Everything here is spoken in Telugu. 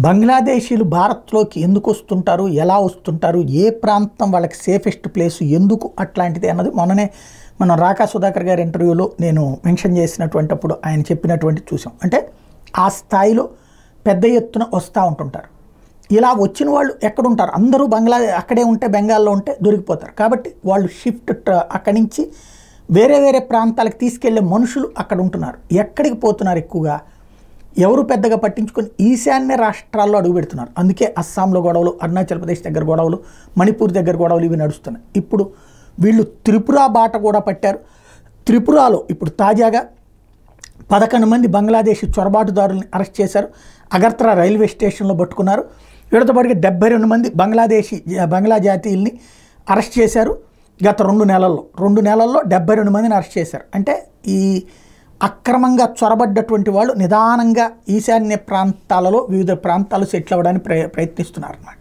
బంగ్లాదేశీలు భారత్లోకి ఎందుకు వస్తుంటారు, ఎలా వస్తుంటారు, ఏ ప్రాంతం వాళ్ళకి సేఫెస్ట్ ప్లేస్, ఎందుకు అట్లాంటిది అన్నది మొన్ననే మనం రాకా సుధాకర్ గారి ఇంటర్వ్యూలో నేను మెన్షన్ చేసినటువంటిప్పుడు ఆయన చెప్పినటువంటి చూసాం. అంటే ఆ స్థాయిలో పెద్ద ఎత్తున వస్తూ ఉంటుంటారు. ఇలా వచ్చిన వాళ్ళు ఎక్కడుంటారు, అందరూ అక్కడే ఉంటే, బెంగాల్లో ఉంటే దొరికిపోతారు. కాబట్టి వాళ్ళు అక్కడి నుంచి వేరే వేరే ప్రాంతాలకు తీసుకెళ్లే మనుషులు అక్కడ ఉంటున్నారు. ఎక్కడికి పోతున్నారు ఎక్కువగా, ఎవరు పెద్దగా పట్టించుకొని ఈశాన్య రాష్ట్రాల్లో అడుగు పెడుతున్నారు. అందుకే అస్సాంలో గొడవలు, అరుణాచల్ ప్రదేశ్ దగ్గర గొడవలు, మణిపూర్ దగ్గర గొడవలు ఇవి నడుస్తున్నాయి. ఇప్పుడు వీళ్ళు త్రిపుర బాట కూడా పట్టారు. త్రిపురలో ఇప్పుడు తాజాగా 11 మంది బంగ్లాదేశీ చొరబాటుదారుల్ని అరెస్ట్ చేశారు. అగర్తరా రైల్వే స్టేషన్లో పట్టుకున్నారు. వీళ్ళతో పాటుగా 72 మంది బంగ్లా జాతీయుల్ని అరెస్ట్ చేశారు. గత 2 నెలల్లో 72 మందిని అరెస్ట్ చేశారు. అంటే ఈ అక్రమంగా చొరబడ్డటువంటి వాళ్ళు నిదానంగా ఈశాన్య ప్రాంతాలలో వివిధ ప్రాంతాలు సెటిల్ అవ్వడానికి ప్రయత్నిస్తున్నారు అన్నమాట.